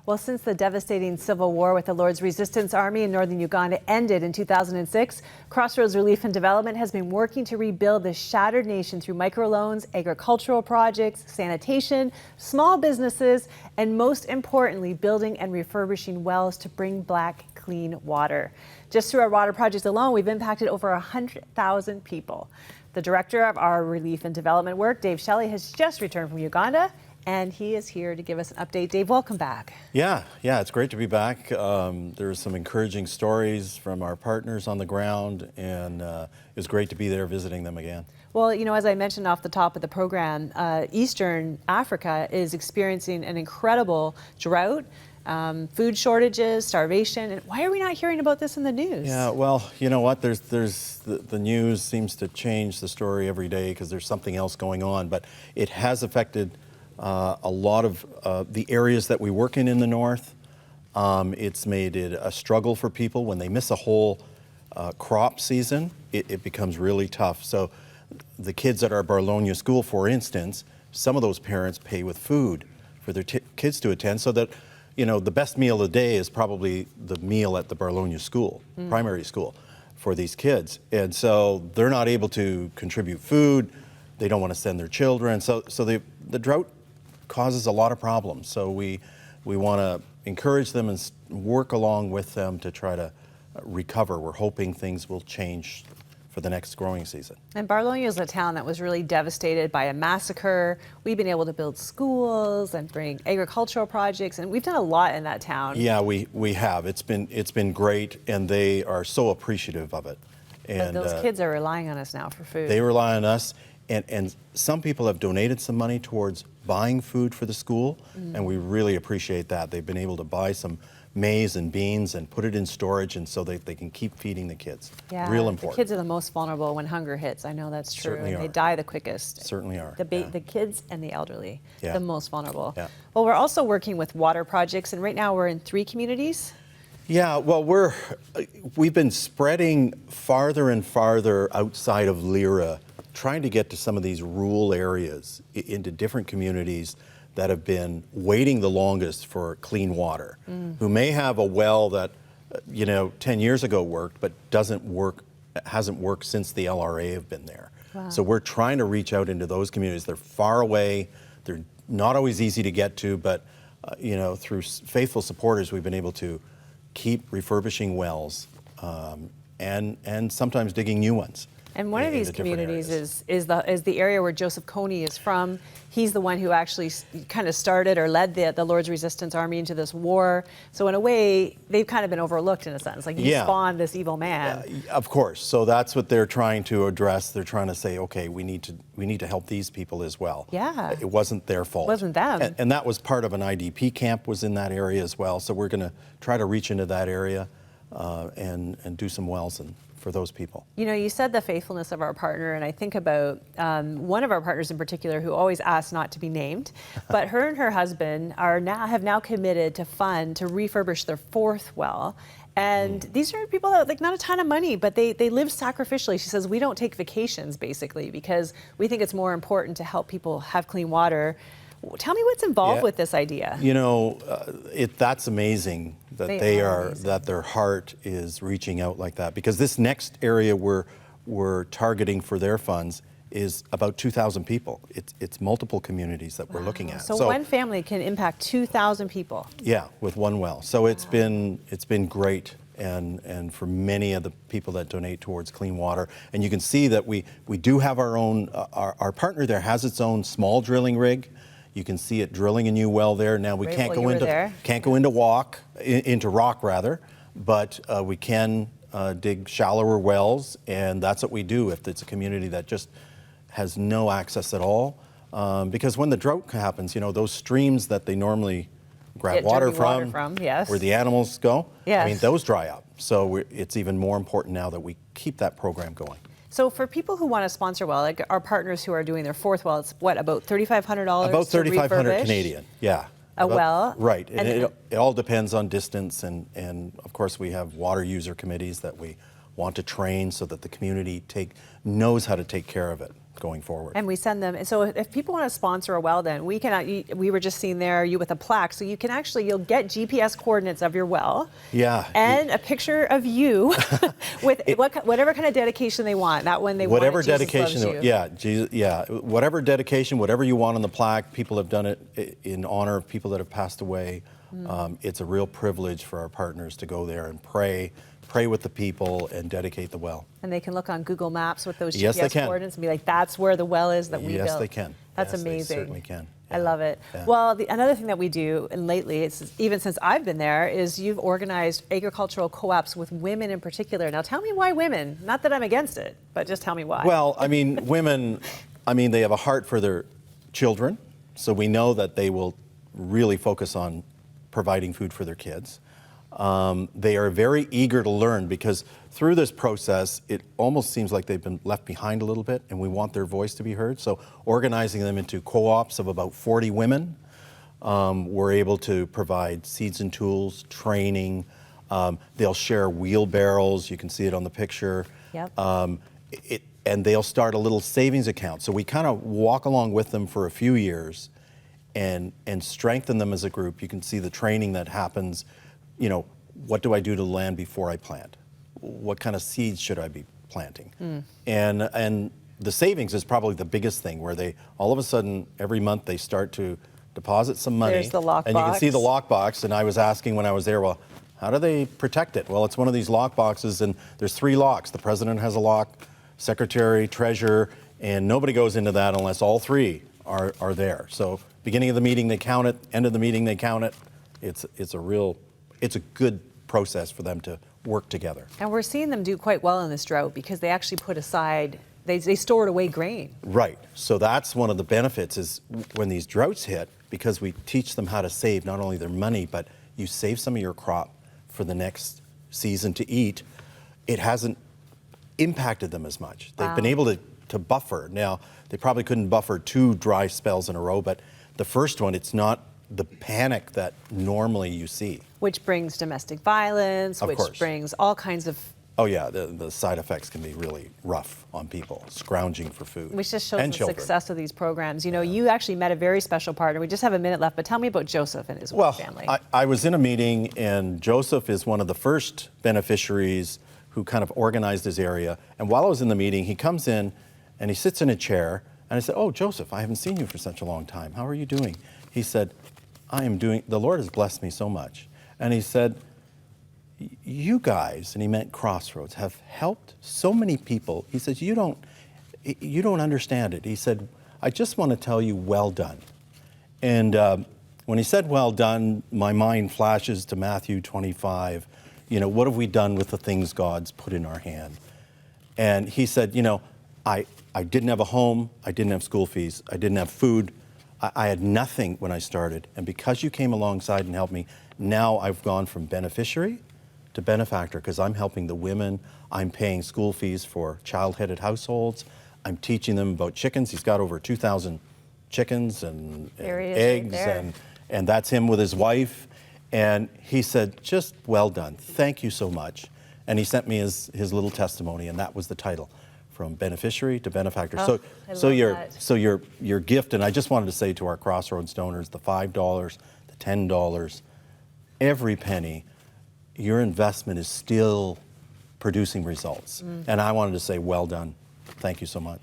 Well, since the devastating civil war with the Lord's Resistance Army in northern Uganda ended in 2006, Crossroads Relief and Development has been working to rebuild the shattered nation through microloans, agricultural projects, sanitation, small businesses, and most importantly, building and refurbishing wells to bring back clean water. Just through our water projects alone, we've impacted over 100,000 people. The director of our relief and development work, Dave Shelley, has just returned from Uganda, and he is here to give us an update. Dave, welcome back. Yeah, it's great to be back. There's some encouraging stories from our partners on the ground, and it was great to be there visiting them again. Well, you know, as I mentioned off the top of the program, Eastern Africa is experiencing an incredible drought, food shortages, starvation. And why are we not hearing about this in the news? Yeah, well, you know what? There's the news seems to change the story every day because there's something else going on, but it has affected a lot of the areas that we work in the north. It's made it a struggle for people when they miss a whole crop season. It becomes really tough. So the kids at our Barlow school, for instance, some of those parents pay with food for their kids to attend, so that, you know, the best meal of the day is probably the meal at the Barlow school, primary school, for these kids. And so they're not able to contribute food. They don't want to send their children. So the drought causes a lot of problems. So we want to encourage them and work along with them to try to recover. We're hoping things will change for the next growing season. And Barlow is a town that was really devastated by a massacre. We've been able to build schools and bring agricultural projects, and we've done a lot in that town. Yeah, we have. It's been great, and they are so appreciative of it. And but those kids are relying on us now for food. They rely on us, and some people have donated some money towards buying food for the school, and we really appreciate that. They've been able to buy some maize and beans and put it in storage, and so they can keep feeding the kids. Yeah, real important. The kids are the most vulnerable when hunger hits. I know that's true. Certainly and are. They die the quickest. Certainly are. The kids and the elderly, Yeah. the most vulnerable. Yeah. Well, we're also working with water projects, and right now we're in 3 communities. Yeah, well, we've been spreading farther and farther outside of Lyra, trying to get to some of these rural areas, into different communities that have been waiting the longest for clean water, who may have a well that, 10 years ago worked, but hasn't worked since the LRA have been there. Wow. So we're trying to reach out into those communities. They're far away, they're not always easy to get to, but through faithful supporters, we've been able to keep refurbishing wells and sometimes digging new ones. And one of these communities is the area where Joseph Kony is from. He's the one who actually kind of started or led the Lord's Resistance Army into this war. So in a way, they've kind of been overlooked in a sense. Like, he spawned this evil man. Of course. So that's what they're trying to address. They're trying to say, okay, we need to help these people as well. Yeah. It wasn't their fault. It wasn't them. And that was part of an IDP camp was in that area as well. So we're going to try to reach into that area and do some wells for those people. You know, you said the faithfulness of our partner, and I think about one of our partners in particular who always asks not to be named, but her and her husband have now committed to fund to refurbish their 4th well. And these are people that, like, not a ton of money, but they live sacrificially. She says, we don't take vacations, basically, because we think it's more important to help people have clean water. Tell me what's involved with this idea. You know, that's amazing that that their heart is reaching out like that, because this next area we're targeting for their funds is about 2,000 people. It's multiple communities that we're looking at. So one family can impact 2,000 people. Yeah, with one well. So it's been great. And for many of the people that donate towards clean water. And you can see that we do have our own, our partner there has its own small drilling rig. You can see it drilling a new well there. Now we can't go into rock rather, but we can dig shallower wells, and that's what we do if it's a community that just has no access at all. Because when the drought happens, those streams that they normally grab water from, where the animals go, I mean, those dry up. So it's even more important now that we keep that program going. So for people who want to sponsor well, like our partners who are doing their 4th well, it's what, about $3,500? About $3,500 Canadian, yeah. Well? Right, and it all depends on distance, and of course we have water user committees that we want to train so that the community knows how to take care of it. going forward. And we send them. And so if people want to sponsor a well, then we can. We were just seeing there you with a plaque, so you can actually you'll get GPS coordinates of your well. Yeah. And a picture of you with whatever kind of dedication they want. That one they whatever want. Whatever dedication. Yeah. Jesus, yeah. Whatever dedication, whatever you want on the plaque. People have done it in honor of people that have passed away. It's a real privilege for our partners to go there and pray with the people and dedicate the well. And they can look on Google Maps with those Yes, they GPS can. coordinates and be like, that's where the well is that we built. Yes, they can. That's yes, amazing. They certainly can. I love it. Yeah. Well, another thing that we do, and lately, it's even since I've been there, is you've organized agricultural co-ops with women in particular. Now, tell me why women? Not that I'm against it, but just tell me why. Well, I mean, women, they have a heart for their children, so we know that they will really focus on providing food for their kids. They are very eager to learn because through this process, it almost seems like they've been left behind a little bit, and we want their voice to be heard. So organizing them into co-ops of about 40 women, we're able to provide seeds and tools, training. They'll share wheelbarrows. You can see it on the picture. Yep. And they'll start a little savings account. So we kind of walk along with them for a few years and strengthen them as a group. You can see the training that happens. What do I do to the land before I plant? What kind of seeds should I be planting? And the savings is probably the biggest thing, where they all of a sudden every month they start to deposit some money. There's the lockbox. And you can see the lockbox. And I was asking when I was there, well, how do they protect it? Well, it's one of these lock boxes, and there's 3 locks. The president has a lock, secretary, treasurer, and nobody goes into that unless all 3 are there. So beginning of the meeting they count it, end of the meeting they count it. It's a good process for them to work together. And we're seeing them do quite well in this drought because they actually put aside, they stored away grain. Right. So that's one of the benefits is when these droughts hit, because we teach them how to save not only their money, but you save some of your crop for the next season to eat, it hasn't impacted them as much. They've been able to buffer. Now, they probably couldn't buffer 2 dry spells in a row, but the first one, it's not the panic that normally you see. Which brings domestic violence, Of which course. brings all kinds of... Oh yeah, the side effects can be really rough on people, scrounging for food. Which just shows and the children. success of these programs. You actually met a very special partner. We just have a minute left, but tell me about Joseph and his family. I was in a meeting, and Joseph is one of the first beneficiaries who kind of organized his area. And while I was in the meeting, he comes in and he sits in a chair, and I said, "Oh, Joseph, I haven't seen you for such a long time. How are you doing?" He said, the Lord has blessed me so much. And he said, "You guys," and he meant Crossroads, "have helped so many people." He says, you don't understand it. He said, "I just want to tell you, well done." And when he said, "well done," my mind flashes to Matthew 25. What have we done with the things God's put in our hand? And he said, I didn't have a home. I didn't have school fees. I didn't have food. I had nothing when I started. And because you came alongside and helped me, now I've gone from beneficiary to benefactor, because I'm helping the women. I'm paying school fees for child-headed households. I'm teaching them about chickens. He's got over 2,000 chickens and eggs, and that's him with his wife. And he said, "Just well done. Thank you so much." And he sent me his little testimony, and that was the title, From Beneficiary to Benefactor. So your gift, and I just wanted to say to our Crossroads donors, the $5, the $10, every penny, your investment is still producing results. And I wanted to say, well done. Thank you so much.